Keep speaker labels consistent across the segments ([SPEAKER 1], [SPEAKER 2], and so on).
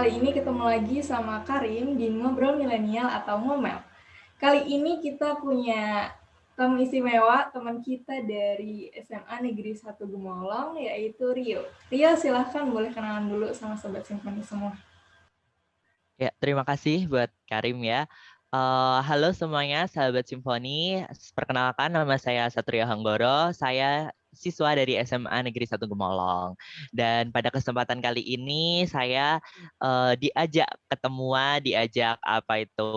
[SPEAKER 1] kali ini ketemu lagi sama Karim di Ngobrol Milenial atau Ngomel. Kali ini kita punya tamu istimewa, teman kita dari SMA Negeri 1 Gemolong, yaitu Rio. Rio, silahkan boleh kenalan dulu sama Sobat Simfoni semua.
[SPEAKER 2] Ya, terima kasih buat Karim ya. Halo semuanya, sahabat Simfoni. Perkenalkan, nama saya Satrio Hanggoro. Saya siswa dari SMA Negeri 1 Gemolong. Dan pada kesempatan kali ini saya diajak ketemuan, diajak apa itu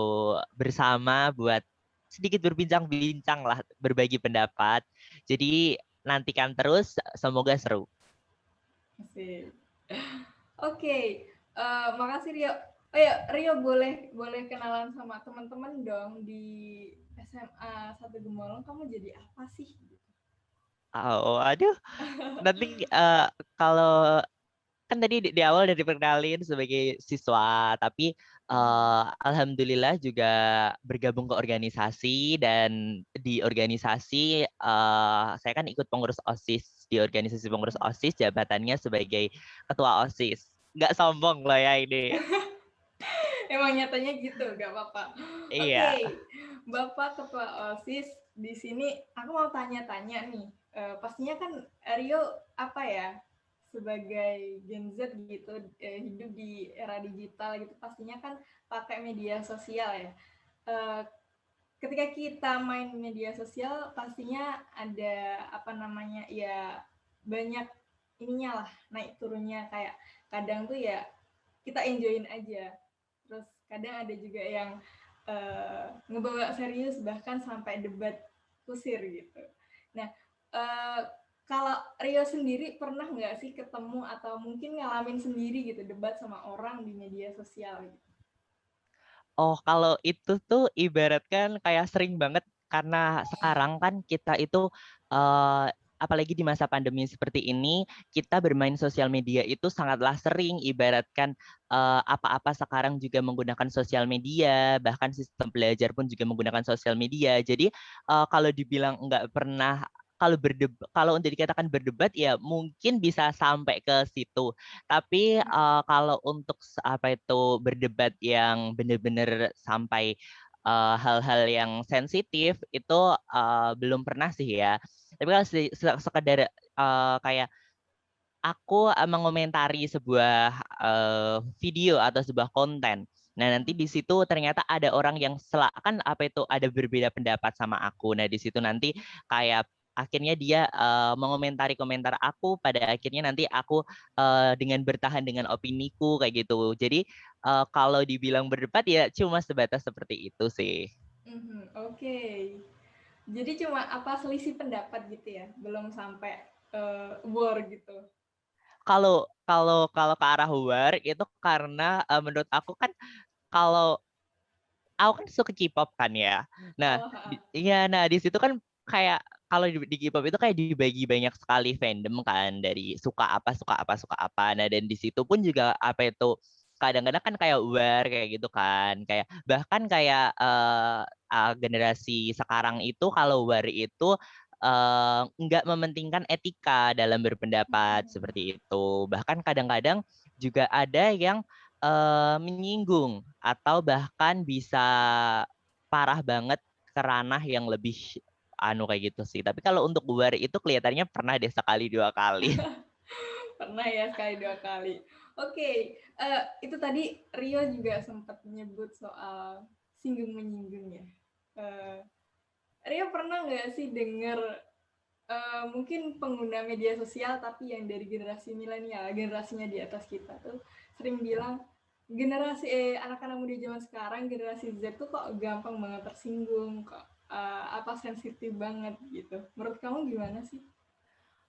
[SPEAKER 2] bersama buat sedikit berbincang-bincang lah, berbagi pendapat. Jadi nantikan terus, semoga seru.
[SPEAKER 1] Asik. Oke, makasih Rio. Oh ya, Rio boleh kenalan sama teman-teman dong di SMA 1 Gemolong. Kamu jadi apa sih?
[SPEAKER 2] Oh, aduh. Nanti kalau kan tadi di awal udah diperkenalin sebagai siswa, tapi alhamdulillah juga bergabung ke organisasi dan di organisasi saya kan ikut pengurus OSIS di organisasi pengurus OSIS jabatannya sebagai ketua OSIS. Nggak sombong loh ya ini.
[SPEAKER 1] Emang nyatanya gitu, gak apa-apa. Oke,
[SPEAKER 2] Iya.
[SPEAKER 1] Bapak Ketua OSIS, di sini aku mau tanya-tanya nih. Pastinya kan Rio apa ya, sebagai Gen Z gitu, hidup di era digital gitu, pastinya kan pakai media sosial ya. Eh, Ketika kita main media sosial, pastinya ada apa namanya ya banyak ininya lah, naik turunnya kayak kadang tuh ya kita enjoyin aja. Terus kadang ada juga yang ngebawa serius bahkan sampai debat kusir gitu. Nah, uh, kalau Rio sendiri pernah nggak sih ketemu atau mungkin ngalamin sendiri gitu debat sama orang di media sosial gitu?
[SPEAKER 2] Oh, kalau itu tuh ibaratkan kayak sering banget karena sekarang kan kita itu eh, apalagi di masa pandemi seperti ini, kita bermain sosial media itu sangatlah sering ibaratkan apa-apa sekarang juga menggunakan sosial media, bahkan sistem belajar pun juga menggunakan sosial media. Jadi kalau dibilang nggak pernah kalau untuk dikatakan berdebat ya mungkin bisa sampai ke situ. Tapi kalau untuk apa itu berdebat yang benar-benar sampai hal-hal yang sensitif itu belum pernah sih ya. Tapi kalau sekedar kayak aku mengomentari sebuah video atau sebuah konten. Nah, nanti di situ ternyata ada orang yang kan apa itu ada berbeda pendapat sama aku. Nah, di situ nanti kayak akhirnya dia mengomentari komentar aku, pada akhirnya nanti aku dengan bertahan dengan opiniku kayak gitu. Jadi kalau dibilang berdebat ya cuma sebatas seperti itu sih.
[SPEAKER 1] Oke. Jadi cuma apa selisih pendapat gitu ya, belum sampai war gitu.
[SPEAKER 2] Kalau kalau kalau ke arah war itu karena menurut aku kan kalau aku kan suka K-pop kan ya. Nah,
[SPEAKER 1] Oh, ha.
[SPEAKER 2] iya, nah di situ kan kayak kalau di K-pop itu kayak dibagi banyak sekali fandom kan dari suka apa suka apa suka apa. Nah, dan di situ pun juga apa itu kadang-kadang kan kayak war kayak gitu kan. Kayak bahkan kayak generasi sekarang itu kalau war itu nggak mementingkan etika dalam berpendapat seperti itu. Bahkan kadang-kadang juga ada yang menyinggung atau bahkan bisa parah banget ke ranah yang lebih kayak gitu sih. Tapi kalau untuk war itu kelihatannya pernah deh sekali dua kali.
[SPEAKER 1] Pernah ya sekali dua kali. Oke, itu tadi Rio juga sempat menyebut soal singgung menyinggung ya. Eh, Rio pernah nggak sih dengar mungkin pengguna media sosial tapi yang dari generasi milenial, generasinya di atas kita tuh sering bilang generasi anak-anak muda zaman sekarang generasi Z tuh kok gampang banget tersinggung, kok apa sensitif banget gitu. Menurut kamu gimana sih?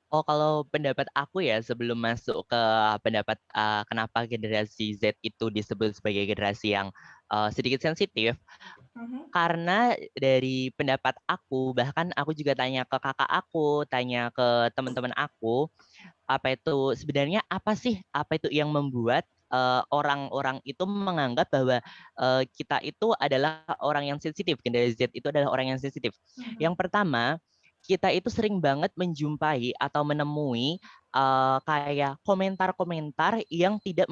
[SPEAKER 2] Oh, kalau pendapat aku ya sebelum masuk ke pendapat kenapa generasi Z itu disebut sebagai generasi yang sedikit sensitif,
[SPEAKER 1] Mhm.
[SPEAKER 2] karena dari pendapat aku, bahkan aku juga tanya ke kakak aku, tanya ke teman-teman aku, apa itu sebenarnya apa sih apa itu yang membuat orang-orang itu menganggap bahwa kita itu adalah orang yang sensitif, generasi Z itu adalah orang yang sensitif. Yang
[SPEAKER 1] Mhm.
[SPEAKER 2] pertama, kita itu sering banget menjumpai atau menemui kayak komentar-komentar yang tidak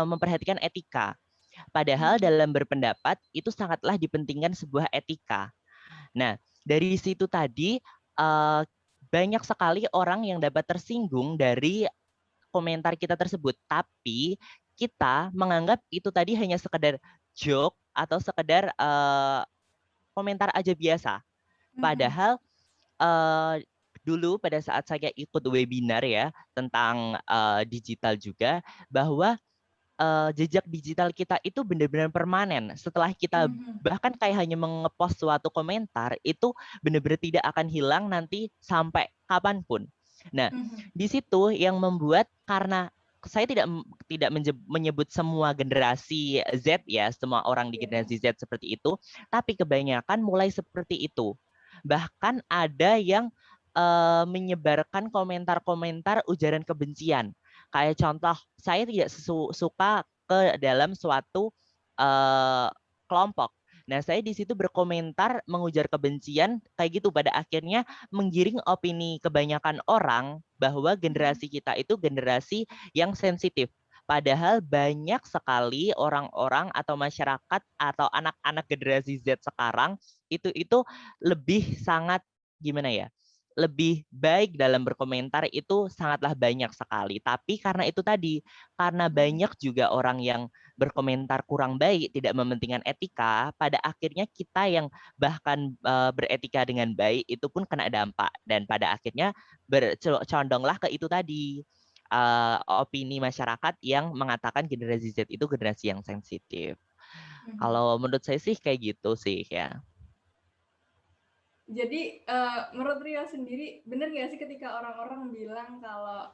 [SPEAKER 2] memperhatikan etika. Padahal dalam berpendapat itu sangatlah dipentingkan sebuah etika. Nah, dari situ tadi banyak sekali orang yang dapat tersinggung dari komentar kita tersebut, tapi kita menganggap itu tadi hanya sekedar joke atau sekedar komentar aja biasa. Padahal dulu pada saat saya ikut webinar ya tentang digital juga, bahwa jejak digital kita itu benar-benar permanen. Setelah kita bahkan kayak hanya mengepost suatu komentar, itu benar-benar tidak akan hilang nanti sampai kapanpun. Nah, di situ yang membuat, karena saya tidak menyebut semua generasi Z ya, semua orang di generasi Z seperti itu, tapi kebanyakan mulai seperti itu. Bahkan ada yang menyebarkan komentar-komentar ujaran kebencian. Kayak contoh, saya tidak suka ke dalam suatu kelompok. Nah, saya di situ berkomentar mengujar kebencian kayak gitu, pada akhirnya menggiring opini kebanyakan orang bahwa generasi kita itu generasi yang sensitif. Padahal banyak sekali orang-orang atau masyarakat atau anak-anak generasi Z sekarang itu lebih sangat gimana ya? Lebih baik dalam berkomentar, itu sangatlah banyak sekali. Tapi karena itu tadi, karena banyak juga orang yang berkomentar kurang baik, tidak mementingkan etika, pada akhirnya kita yang bahkan beretika dengan baik itu pun kena dampak, dan pada akhirnya condonglah ke itu tadi, opini masyarakat yang mengatakan generasi Z itu generasi yang sensitif. Kalau menurut saya sih kayak gitu sih ya.
[SPEAKER 1] Jadi menurut Rio sendiri, benar nggak sih ketika orang-orang bilang kalau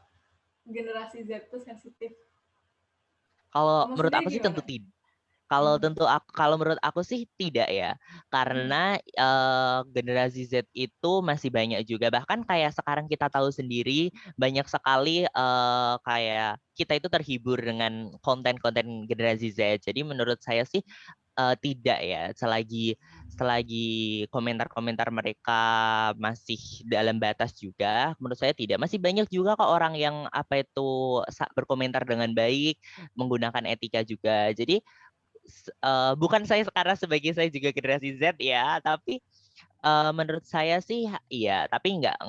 [SPEAKER 1] generasi Z itu sensitif?
[SPEAKER 2] Kalau
[SPEAKER 1] Kamu
[SPEAKER 2] menurut
[SPEAKER 1] sendiri
[SPEAKER 2] aku sih tentu
[SPEAKER 1] gimana?
[SPEAKER 2] tidak. Kalau menurut aku sih tidak ya. Karena generasi Z itu masih banyak juga. Bahkan kayak sekarang kita tahu sendiri, banyak sekali kayak kita itu terhibur dengan konten-konten generasi Z. Jadi menurut saya sih tidak ya, selagi komentar-komentar mereka masih dalam batas juga, menurut saya tidak. Masih banyak juga kok orang yang berkomentar dengan baik, menggunakan etika juga. Jadi bukan saya sekarang sebagai saya juga generasi Z ya, tapi menurut saya sih iya, tapi enggak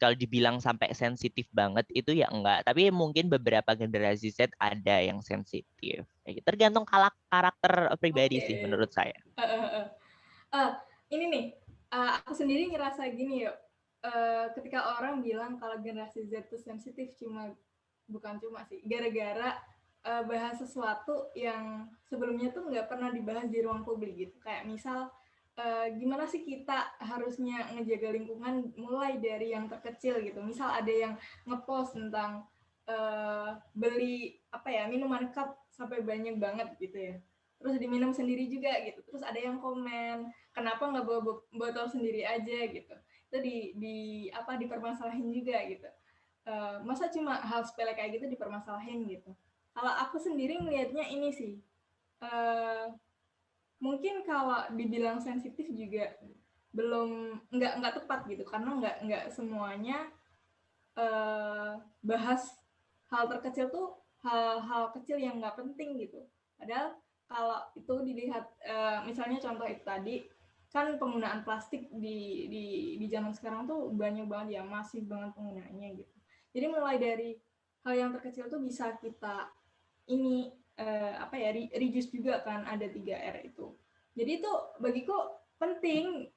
[SPEAKER 2] kalau dibilang sampai sensitif banget itu ya enggak, tapi mungkin beberapa generasi Z ada yang sensitif. Tergantung karakter pribadi sih
[SPEAKER 1] Oke.
[SPEAKER 2] menurut saya.
[SPEAKER 1] Ini nih, aku sendiri ngerasa gini yuk, ketika orang bilang kalau generasi Z itu sensitif, bukan cuma sih, gara-gara bahas sesuatu yang sebelumnya tuh nggak pernah dibahas di ruang publik gitu. Kayak misal, gimana sih kita harusnya ngejaga lingkungan mulai dari yang terkecil gitu. Misal ada yang ngepost tentang beli minuman cup sampai banyak banget gitu ya. Terus diminum sendiri juga gitu. Terus ada yang komen, kenapa nggak bawa botol sendiri aja gitu. Itu dipermasalahin juga gitu. Masa cuma hal sepele kayak gitu dipermasalahin gitu. Kalau aku sendiri melihatnya ini sih, mungkin kalau dibilang sensitif juga belum nggak tepat gitu, karena nggak semuanya bahas hal terkecil tuh hal-hal kecil yang nggak penting gitu. Padahal kalau itu dilihat misalnya contoh itu tadi, kan penggunaan plastik di zaman sekarang tuh banyak banget ya, masif banget penggunaannya gitu. Jadi mulai dari hal yang terkecil tuh bisa kita ini reduce juga kan, ada 3R itu. Jadi itu bagiku penting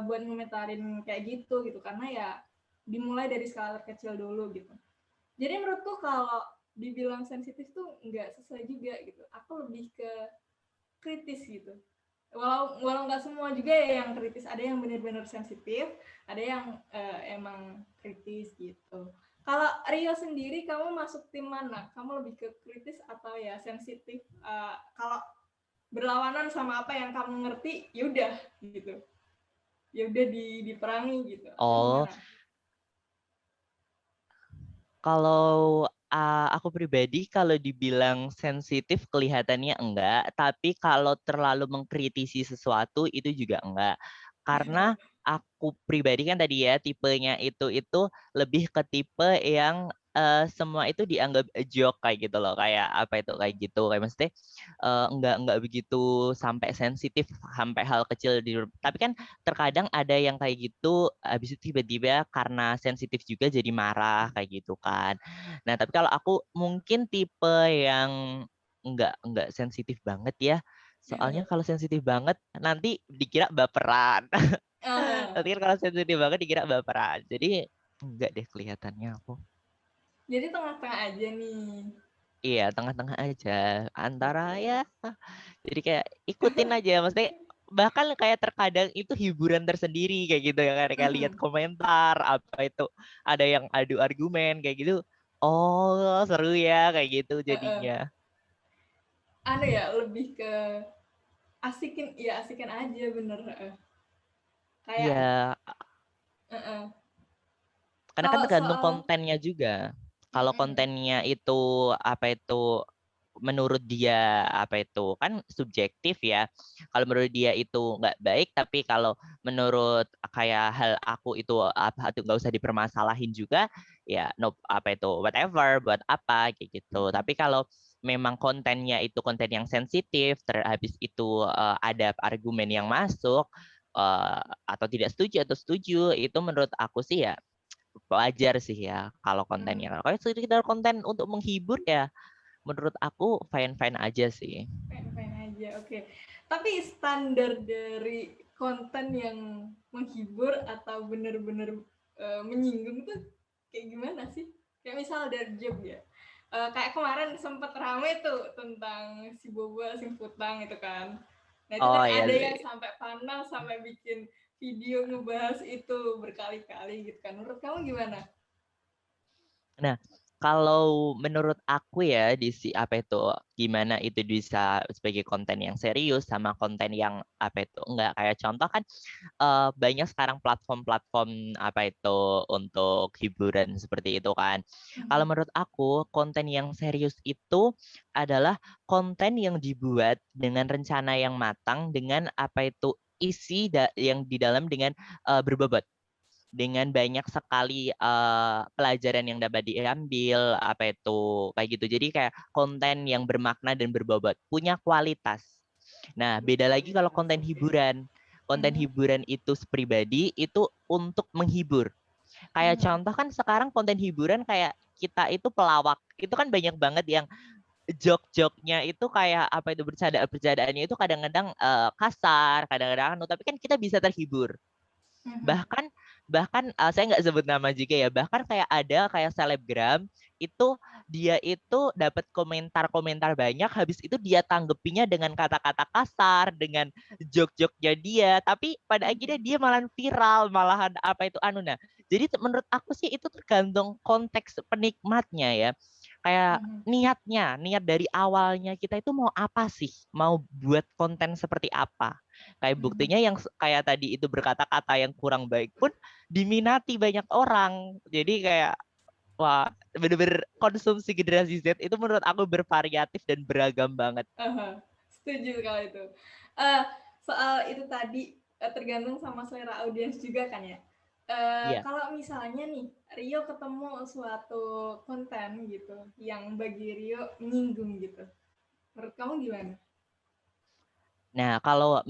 [SPEAKER 1] buat ngomentarin kayak gitu karena ya dimulai dari skala terkecil dulu gitu. Jadi menurutku kalau dibilang sensitif tuh nggak sesuai juga gitu. Aku lebih ke kritis gitu. Walau nggak semua juga ya yang kritis, ada yang benar-benar sensitif, ada yang emang kritis gitu. Kalau Rio sendiri, kamu masuk tim mana? Kamu lebih ke kritis atau ya sensitif? Kalau berlawanan sama apa yang kamu ngerti, yaudah gitu. Yaudah diperangi gitu. Atau
[SPEAKER 2] Oh,
[SPEAKER 1] gimana?
[SPEAKER 2] kalau aku pribadi kalau dibilang sensitif kelihatannya enggak, tapi kalau terlalu mengkritisi sesuatu itu juga enggak. Karena aku pribadi kan tadi ya tipenya itu lebih ke tipe yang semua itu dianggap joke kayak gitu loh, kayak apa itu kayak gitu, kayak maksudnya nggak begitu sampai sensitif sampai hal kecil tapi kan terkadang ada yang kayak gitu habis itu tiba-tiba karena sensitif juga jadi marah kayak gitu kan. Nah tapi kalau aku mungkin tipe yang nggak sensitif banget ya. Soalnya kalau sensitif banget nanti dikira baperan. Nanti kan kalau sensitif banget dikira baperan. Jadi enggak deh kelihatannya aku.
[SPEAKER 1] Jadi tengah-tengah aja nih.
[SPEAKER 2] Iya, tengah-tengah aja. Antara ya jadi kayak ikutin aja. Maksudnya bahkan kayak terkadang itu hiburan tersendiri kayak gitu ya kan. Kayak lihat
[SPEAKER 1] Mhm.
[SPEAKER 2] komentar apa itu ada yang adu argumen kayak gitu. Oh, seru ya kayak gitu
[SPEAKER 1] Heeh.
[SPEAKER 2] jadinya.
[SPEAKER 1] Anu ya, lebih ke asikin aja bener, heeh. Kayak
[SPEAKER 2] Iya,
[SPEAKER 1] heeh.
[SPEAKER 2] karena kan
[SPEAKER 1] Kalau
[SPEAKER 2] tergantung
[SPEAKER 1] soal
[SPEAKER 2] kontennya juga. Kalau
[SPEAKER 1] mhm,
[SPEAKER 2] kontennya itu apa itu menurut dia apa itu kan subjektif ya. Kalau menurut dia itu nggak baik, tapi kalau menurut kayak hal aku itu apa itu nggak usah dipermasalahin juga, ya no apa itu whatever buat apa kayak gitu.
[SPEAKER 1] mhm,
[SPEAKER 2] Tapi kalau memang kontennya itu konten yang sensitif, habis itu ada argumen yang masuk atau tidak setuju atau setuju, itu menurut aku sih ya wajar sih ya kalau
[SPEAKER 1] mmm,
[SPEAKER 2] kontennya. Kalau sekedar konten untuk menghibur ya menurut aku fine-fine aja sih.
[SPEAKER 1] fine-fine aja, oke. Tapi standar dari konten yang menghibur atau bener-bener, menyinggung tuh kayak gimana sih? Kayak misal dari job ya, kayak kemarin sempet rame tuh tentang si Boba Simputang itu kan. Nah itu
[SPEAKER 2] Oh
[SPEAKER 1] kan
[SPEAKER 2] ya
[SPEAKER 1] ada
[SPEAKER 2] sih.
[SPEAKER 1] yang sampai panas, sampai bikin video ngebahas itu berkali-kali gitu kan. Menurut kamu gimana?
[SPEAKER 2] Nah, kalau menurut aku ya di si apa itu gimana itu bisa sebagai konten yang serius sama konten yang apa itu enggak kayak contoh kan banyak sekarang platform-platform apa itu untuk hiburan seperti itu kan. Kalau
[SPEAKER 1] Mhm,
[SPEAKER 2] menurut aku konten yang serius itu adalah konten yang dibuat dengan rencana yang matang dengan apa itu yang di dalam dengan berbobot dengan banyak sekali pelajaran yang dapat diambil apa itu kayak gitu. Jadi kayak konten yang bermakna dan berbobot, punya kualitas. Nah, beda lagi kalau
[SPEAKER 1] berkualitas,
[SPEAKER 2] konten
[SPEAKER 1] oke.
[SPEAKER 2] hiburan. Konten
[SPEAKER 1] Mhm,
[SPEAKER 2] hiburan itu pribadi itu untuk menghibur. Kayak
[SPEAKER 1] mhm,
[SPEAKER 2] contoh kan sekarang konten hiburan kayak kita itu pelawak. Itu kan banyak banget yang jok-joknya itu kayak apa itu bercanda-bercandaannya itu kadang-kadang kasar, kadang-kadang anu, tapi kan kita bisa terhibur.
[SPEAKER 1] mhm,
[SPEAKER 2] Bahkan bahkan saya nggak sebut nama juga ya, bahkan kayak ada kayak selebgram itu dia itu dapat komentar-komentar banyak, habis itu dia tanggepinya dengan kata-kata kasar, dengan jok-joknya dia, tapi pada akhirnya
[SPEAKER 1] mhm,
[SPEAKER 2] dia malah viral, malahan apa itu anu. Nah, jadi menurut aku sih itu tergantung konteks penikmatnya ya. Kayak
[SPEAKER 1] mhm,
[SPEAKER 2] niat dari awalnya kita itu mau apa sih? Mau buat konten seperti apa? Kayak
[SPEAKER 1] mhm,
[SPEAKER 2] buktinya yang kayak tadi itu berkata-kata yang kurang baik pun diminati banyak orang. Jadi kayak wah bener-bener konsumsi generasi Z itu menurut aku bervariatif dan beragam banget.
[SPEAKER 1] aha, setuju kalau itu. Eee, soal itu tadi, tergantung sama selera audiens juga kan ya.
[SPEAKER 2] Iya.
[SPEAKER 1] Kalau misalnya nih, Rio ketemu suatu konten gitu, yang bagi Rio menyinggung gitu, menurut kamu gimana?
[SPEAKER 2] Nah, kalau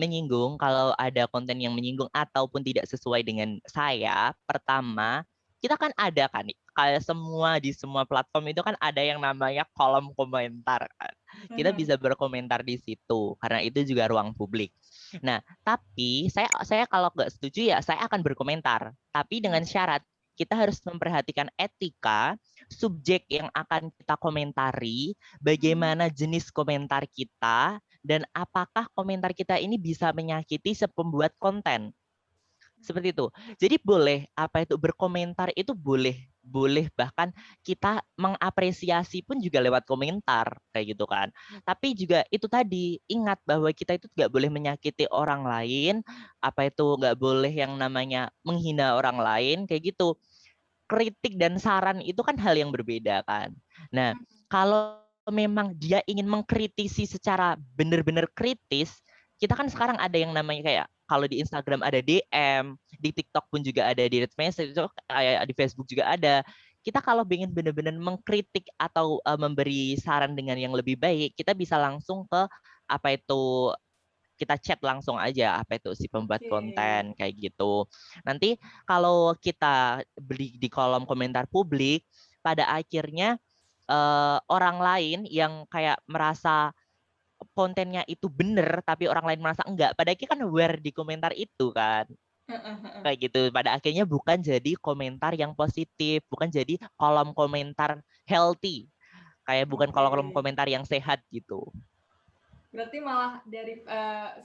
[SPEAKER 2] ada konten yang menyinggung ataupun tidak sesuai dengan saya, pertama, kita kan ada kan, kayak semua di semua platform itu kan ada yang namanya kolom komentar kan. Kita
[SPEAKER 1] Mhm,
[SPEAKER 2] bisa berkomentar di situ karena itu juga ruang publik. Nah, tapi saya kalau nggak setuju ya saya akan berkomentar, tapi dengan
[SPEAKER 1] mhm,
[SPEAKER 2] syarat kita harus memperhatikan etika subjek yang akan kita komentari,
[SPEAKER 1] mhm,
[SPEAKER 2] bagaimana jenis komentar kita, dan apakah komentar kita ini bisa menyakiti si pembuat konten. Seperti itu. Jadi boleh apa itu berkomentar itu boleh boleh bahkan kita mengapresiasi pun juga lewat komentar kayak gitu kan. Tapi juga itu tadi ingat bahwa kita itu nggak boleh menyakiti orang lain, apa itu nggak boleh yang namanya menghina orang lain kayak gitu. Kritik dan saran itu kan hal yang berbeda kan. Nah, kalau memang dia ingin mengkritisi secara benar-benar kritis, kita kan sekarang ada yang namanya kayak kalau di Instagram ada DM, di TikTok pun juga ada direct message, kayak di Facebook juga ada. Kita kalau ingin benar-benar mengkritik atau memberi saran dengan yang lebih baik, kita bisa langsung ke apa itu, kita chat langsung aja apa itu si pembuat
[SPEAKER 1] Oke.
[SPEAKER 2] konten kayak gitu. Nanti kalau kita beli di kolom komentar publik, pada akhirnya orang lain yang kayak merasa kontennya itu bener tapi orang lain merasa enggak, pada akhirnya kan aware di komentar itu kan.
[SPEAKER 1] Heeh, heeh.
[SPEAKER 2] Kayak gitu. Pada akhirnya bukan jadi komentar yang positif, bukan jadi kolom komentar healthy. Kayak bukan
[SPEAKER 1] Oke.
[SPEAKER 2] kolom komentar yang sehat gitu.
[SPEAKER 1] Berarti malah dari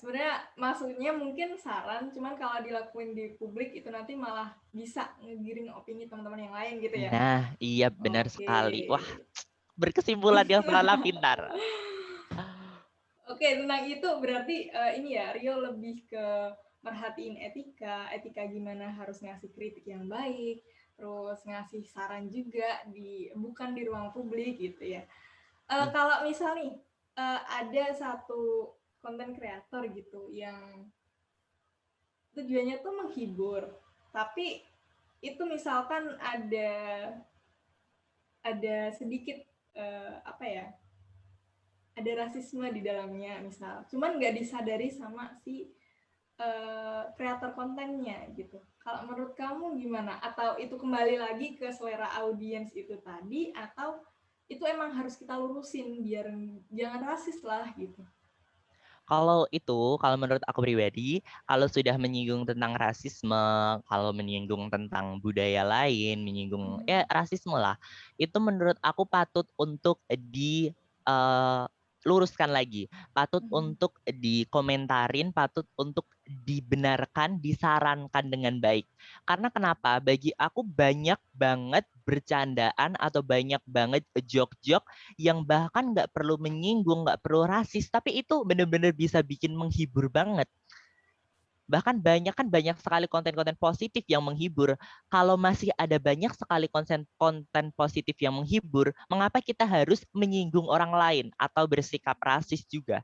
[SPEAKER 1] sebenarnya maksudnya mungkin saran, cuman kalau dilakuin di publik itu nanti malah bisa ngegiring opini teman-teman yang lain gitu ya.
[SPEAKER 2] Nah, iya benar
[SPEAKER 1] Oke.
[SPEAKER 2] sekali. Wah, berkesimpulan yang sangatlah pintar.
[SPEAKER 1] Oke, tentang itu berarti ini ya Rio lebih ke merhatiin etika gimana harus ngasih kritik yang baik, terus ngasih saran juga bukan di ruang publik gitu ya. Kalau misal nih ada satu konten kreator gitu yang tujuannya tuh menghibur, tapi itu misalkan ada sedikit apa ya, ada rasisme di dalamnya misal, cuman nggak disadari sama si kreator kontennya gitu. Kalau menurut kamu gimana? Atau itu kembali lagi ke selera audiens itu tadi, atau itu emang harus kita lurusin biar jangan rasis lah gitu?
[SPEAKER 2] Kalau menurut aku pribadi, kalau sudah menyinggung tentang rasisme, kalau menyinggung tentang budaya lain, menyinggung ya rasisme lah, itu menurut aku patut untuk luruskan lagi, patut untuk dikomentarin, patut untuk dibenarkan, disarankan dengan baik. Karena kenapa? Bagi aku banyak banget bercandaan atau banyak banget joke-joke yang bahkan nggak perlu menyinggung, nggak perlu rasis, tapi itu benar-benar bisa bikin menghibur banget. Bahkan banyak sekali konten-konten positif yang menghibur. Kalau masih ada banyak sekali konten positif yang menghibur, mengapa kita harus menyinggung orang lain atau bersikap rasis juga?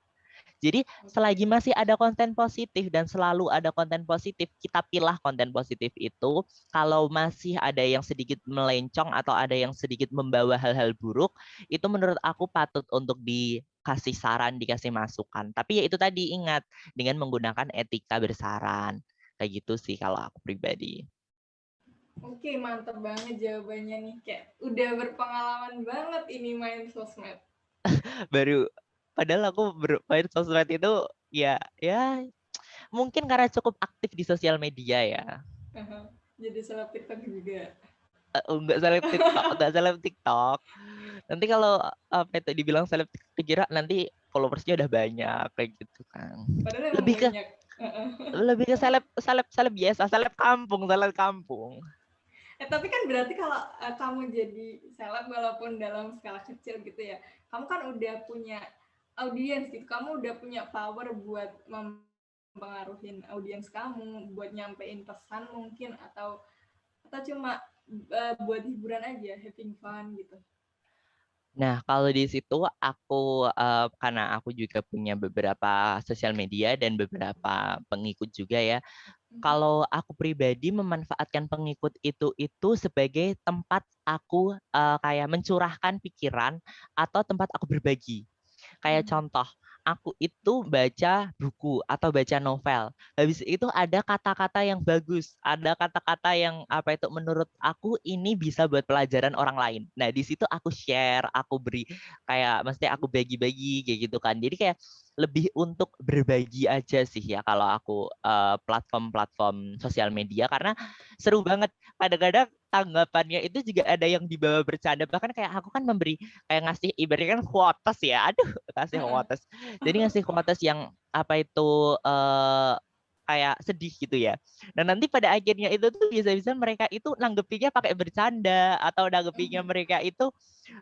[SPEAKER 2] Jadi selagi
[SPEAKER 1] Oke.
[SPEAKER 2] masih ada konten positif dan selalu ada konten positif, kita pilih konten positif itu. Kalau masih ada yang sedikit melencong atau ada yang sedikit membawa hal-hal buruk, itu menurut aku patut untuk dikasih saran, dikasih masukan. Tapi ya itu tadi, ingat, dengan menggunakan etika bersaran. Kayak gitu sih kalau aku pribadi.
[SPEAKER 1] Oke, mantep banget jawabannya nih. Kayak udah berpengalaman banget ini main sosmed.
[SPEAKER 2] Baru padahal aku bermain sosmed itu ya ya mungkin karena cukup aktif di sosial media ya.
[SPEAKER 1] Jadi seleb TikTok juga.
[SPEAKER 2] Enggak seleb TikTok, enggak seleb TikTok. Nanti kalau apa itu dibilang seleb TikTok, dikira nanti followersnya udah banyak kayak gitu kan.
[SPEAKER 1] Padahal emang
[SPEAKER 2] Lebih ke
[SPEAKER 1] banyak.
[SPEAKER 2] lebih ke seleb seleb seleb biasa, seleb kampung, seleb kampung.
[SPEAKER 1] Tapi kan berarti kalau kamu jadi seleb walaupun dalam skala kecil gitu ya, kamu kan udah punya audiens gitu, kamu udah punya power buat mempengaruhi audiens kamu, buat nyampein pesan mungkin atau cuma buat hiburan aja, having fun gitu.
[SPEAKER 2] Nah, kalau di situ aku karena aku juga punya beberapa sosial media dan beberapa pengikut juga ya. Kalau aku pribadi memanfaatkan pengikut itu sebagai tempat aku kayak mencurahkan pikiran atau tempat aku berbagi. Kayak contoh, aku itu baca buku atau baca novel. Habis itu ada kata-kata yang bagus, ada kata-kata yang apa itu menurut aku ini bisa buat pelajaran orang lain. Nah, di situ aku share, aku beri kayak maksudnya aku bagi-bagi kayak gitu kan. Jadi kayak lebih untuk berbagi aja sih ya kalau aku platform-platform sosial media karena seru banget. Kadang-kadang tanggapannya itu juga ada yang dibawa bercanda. Bahkan kayak aku kan memberi kayak ngasih ibaratnya kan quotes ya. Aduh, kasih quotes. Jadi ngasih quotes yang apa itu kayak sedih gitu ya. Nah nanti pada akhirnya itu tuh bisa-bisa mereka itu nanggepinnya pakai bercanda atau nanggepinnya mereka itu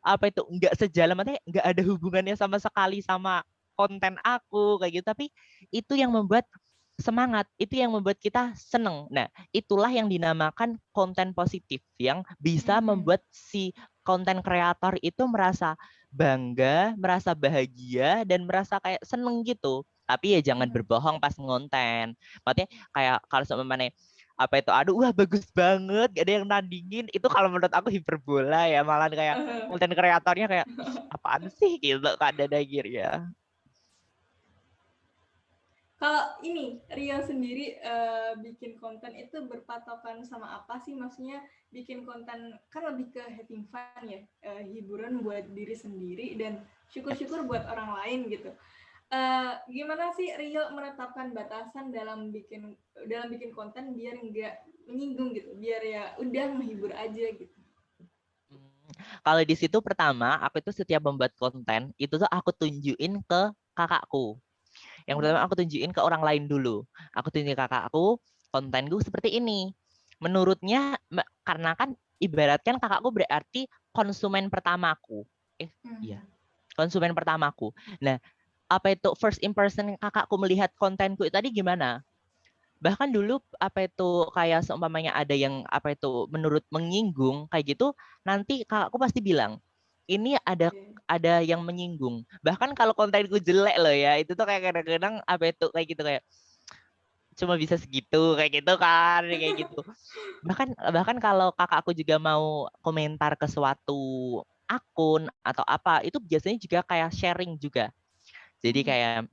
[SPEAKER 2] apa itu nggak sejalan, maksudnya nggak ada hubungannya sama sekali sama konten aku kayak gitu. Tapi itu yang membuat semangat, itu yang membuat kita seneng. Nah itulah yang dinamakan konten positif yang bisa membuat si konten kreator itu merasa bangga, merasa bahagia, dan merasa kayak seneng gitu. Tapi ya jangan berbohong pas ngonten. Maksudnya kayak kalau seumpamanya apa itu, aduh wah bagus banget, gak ada yang nandingin, itu kalau menurut aku hiperbola ya, malah kayak konten kreatornya kayak ih apaan sih gitu kan, ada akhirnya.
[SPEAKER 1] Kalau ini Rio sendiri bikin konten itu berpatokan sama apa sih? Maksudnya bikin konten kan lebih ke having fun ya, hiburan buat diri sendiri dan syukur-syukur buat orang lain gitu. Gimana sih Rio menetapkan batasan dalam bikin konten biar nggak menyinggung gitu, biar ya udah menghibur aja gitu.
[SPEAKER 2] Kalau di situ pertama, aku itu setiap membuat konten itu tuh aku tunjukin ke kakakku. Yang pertama aku tunjukin ke orang lain dulu. Aku tunjukin ke kakakku, kontenku seperti ini. Menurutnya, karena kan ibaratkan kakakku berarti konsumen pertamaku. Iya, konsumen pertamaku. Nah, apa itu first impression kakakku melihat kontenku itu tadi gimana? Bahkan dulu apa itu kayak seumpamanya ada yang apa itu menurut menyinggung kayak gitu, nanti kakakku pasti bilang ini ada yang menyinggung. Bahkan kalau kontenku jelek loh ya, itu tuh kayak kadang-kadang apa itu kayak gitu kayak cuma bisa segitu kayak gitu kan, kayak gitu. Bahkan kalau kakakku juga mau komentar ke suatu akun atau apa, itu biasanya juga kayak sharing juga. Jadi kayak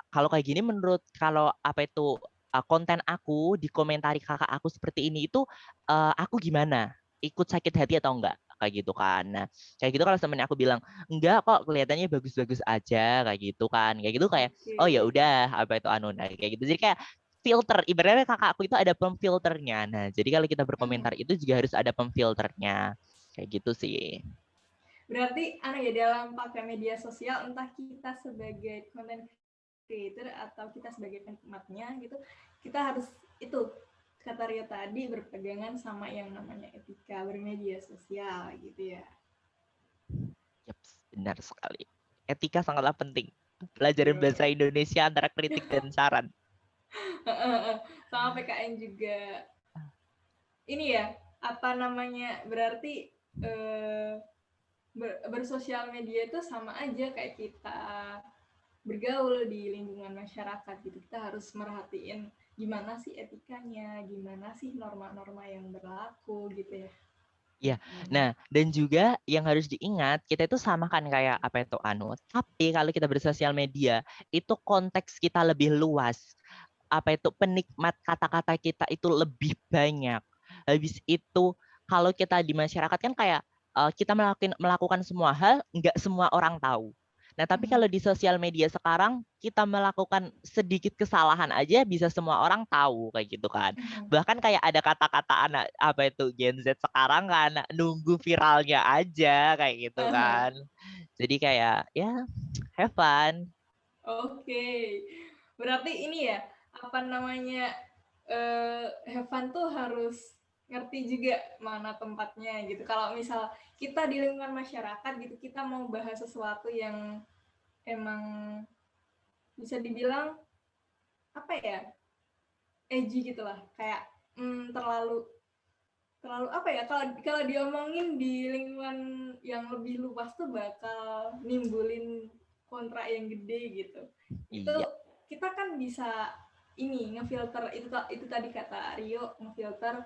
[SPEAKER 2] kalau kayak gini menurut kalau apa itu konten aku dikomentari kakak aku seperti ini itu aku gimana? Ikut sakit hati atau enggak? Kayak gitu kan. Nah, kayak gitu kalau temennya aku bilang, "Enggak kok, kelihatannya bagus-bagus aja." Kayak gitu kan. Kayak gitu kayak, "Oh ya udah, apa itu anu." Nah, kayak gitu. Jadi kayak filter, ibaratnya kakak aku itu ada pemfilternya. Nah, jadi kalau kita berkomentar itu juga harus ada pemfilternya. Kayak gitu sih.
[SPEAKER 1] Berarti ya dalam pakai media sosial, entah kita sebagai content creator atau kita sebagai penikmatnya gitu, kita harus itu kata Rio tadi berpegangan sama yang namanya etika bermedia sosial gitu ya.
[SPEAKER 2] Yep, benar sekali. Etika sangatlah penting. Pelajaran
[SPEAKER 1] Yo.
[SPEAKER 2] bahasa Indonesia antara kritik dan saran.
[SPEAKER 1] Sama PKN juga. Ini ya, apa namanya, berarti bersosial media itu sama aja kayak kita bergaul di lingkungan masyarakat gitu. Kita harus merhatiin gimana sih etikanya, gimana sih norma-norma yang berlaku gitu ya.
[SPEAKER 2] Ya, nah dan juga yang harus diingat kita itu sama kan kayak apa itu anu. Tapi kalau kita bersosial media itu konteks kita lebih luas. Apa itu penikmat kata-kata kita itu lebih banyak. Habis itu kalau kita di masyarakat kan kayak kita melakukan semua hal, nggak semua orang tahu. Nah, tapi kalau di sosial media sekarang kita melakukan sedikit kesalahan aja bisa semua orang tahu kayak gitu kan. Bahkan kayak ada kata-kata anak apa itu Gen Z sekarang kan nunggu viralnya aja kayak gitu kan. Jadi kayak ya have fun.
[SPEAKER 1] Oke. Berarti ini ya, apa namanya, have fun tuh harus ngerti juga mana tempatnya gitu. Kalau misal kita di lingkungan masyarakat gitu, kita mau bahas sesuatu yang emang bisa dibilang apa ya, edgy gitulah, kayak terlalu terlalu apa ya, kalau kalau diomongin di lingkungan yang lebih luas tuh bakal nimbulin kontra yang gede gitu. Itu
[SPEAKER 2] Iya,
[SPEAKER 1] kita kan bisa ini ngefilter, itu tadi kata Rio, ngefilter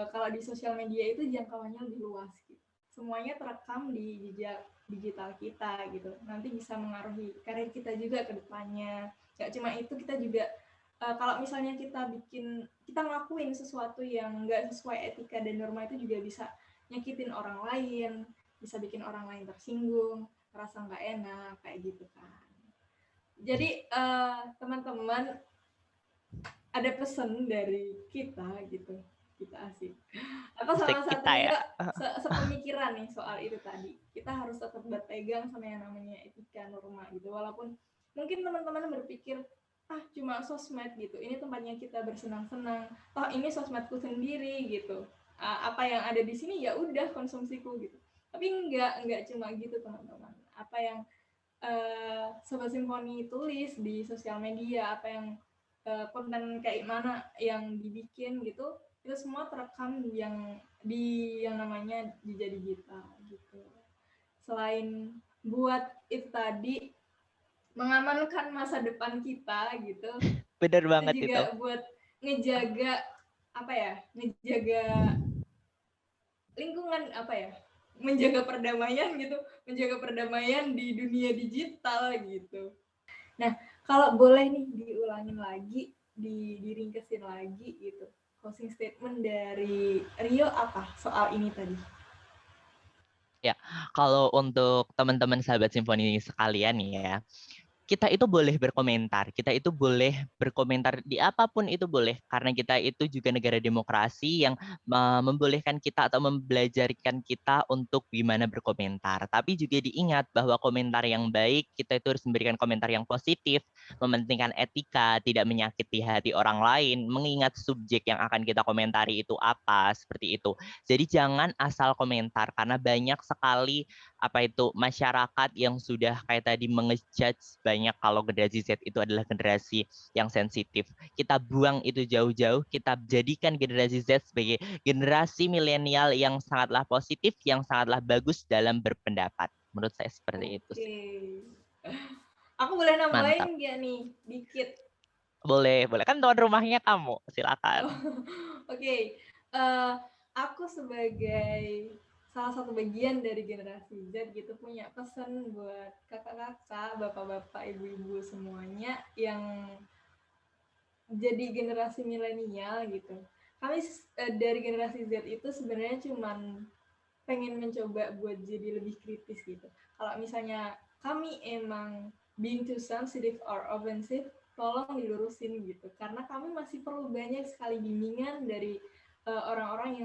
[SPEAKER 1] kalau di sosial media itu jangkauannya lebih luas gitu. Semuanya terekam di jejak digital kita gitu. Nanti bisa mengaruhi karir kita juga ke depannya. Gak cuma itu, kita juga kalau misalnya kita ngelakuin sesuatu yang nggak sesuai etika dan norma, itu juga bisa nyakitin orang lain, bisa bikin orang lain tersinggung, merasa nggak enak kayak gitu kan. Jadi teman-teman, ada pesan dari kita gitu, kita asik. Aku
[SPEAKER 2] musik
[SPEAKER 1] sama
[SPEAKER 2] kita ya.
[SPEAKER 1] Satria sepemikiran nih soal itu tadi. Kita harus tetap berpegang sama yang namanya etika norma gitu. Walaupun mungkin teman-teman berpikir, cuma sosmed gitu, ini tempatnya kita bersenang-senang, toh ini sosmedku sendiri gitu, apa yang ada di sini ya udah konsumsiku gitu. Tapi enggak cuma gitu teman-teman. Apa yang Sobat Simfoni tulis di sosial media, apa yang konten kayak mana yang dibikin gitu, itu semua terekam yang namanya jejak digital gitu. Selain buat itu tadi, mengamankan masa depan kita gitu.
[SPEAKER 2] Bener
[SPEAKER 1] Itu
[SPEAKER 2] banget
[SPEAKER 1] juga
[SPEAKER 2] itu.
[SPEAKER 1] buat ngejaga apa ya? Ngejaga lingkungan apa ya? Menjaga perdamaian gitu, menjaga perdamaian di dunia digital gitu. Nah, kalau boleh nih diulangin lagi, diringkesin lagi gitu. Closing statement dari Rio apa soal ini tadi?
[SPEAKER 2] Ya, kalau untuk teman-teman sahabat Simfoni sekalian ya, kita itu boleh berkomentar, kita itu boleh berkomentar di apapun itu boleh, karena kita itu juga negara demokrasi yang membolehkan kita atau membelajarkan kita untuk gimana berkomentar. Tapi juga diingat bahwa komentar yang baik, kita itu harus memberikan komentar yang positif, mementingkan etika, tidak menyakiti hati orang lain, mengingat subjek yang akan kita komentari itu apa, seperti itu. Jadi jangan asal komentar, karena banyak sekali apa itu masyarakat yang sudah kayak tadi mengejudge banyak kalau generasi Z itu adalah generasi yang sensitif. Kita buang itu jauh-jauh, kita jadikan generasi Z sebagai generasi milenial yang sangatlah positif, yang sangatlah bagus dalam berpendapat. Menurut saya seperti itu sih.
[SPEAKER 1] Aku boleh
[SPEAKER 2] Mantap.
[SPEAKER 1] nambahin nggak nih dikit?
[SPEAKER 2] Boleh, boleh. Kan tuan rumahnya kamu. Silakan.
[SPEAKER 1] Oke. Aku sebagai salah satu bagian dari generasi Z gitu punya pesan buat kakak-kakak, bapak-bapak, ibu-ibu semuanya yang jadi generasi milenial gitu. Kami dari generasi Z itu sebenarnya cuman pengen mencoba buat jadi lebih kritis gitu. Kalau misalnya kami emang being too sensitive or offensive, tolong dilurusin gitu. Karena kami masih perlu banyak sekali bimbingan dari orang-orang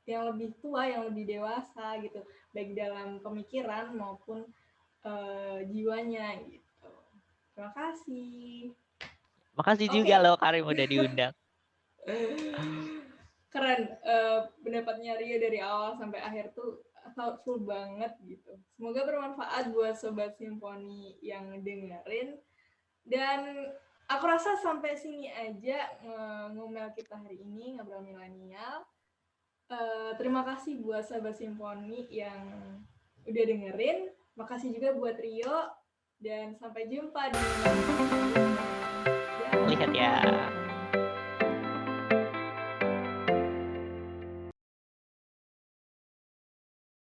[SPEAKER 1] yang lebih tua, yang lebih dewasa gitu, baik dalam pemikiran maupun jiwanya gitu. Terima kasih.
[SPEAKER 2] Makasih
[SPEAKER 1] Oke.
[SPEAKER 2] juga loh Karim udah diundang.
[SPEAKER 1] Keren, pendapatnya Rio dari awal sampai akhir tuh thoughtful banget gitu. Semoga bermanfaat buat Sobat Simfoni yang dengerin. Dan aku rasa sampai sini aja ngomel kita hari ini, ngobrol milenial. Terima kasih buat Sobat Simfoni yang udah dengerin. Makasih juga buat Rio. Dan sampai jumpa di
[SPEAKER 2] Lihat ya.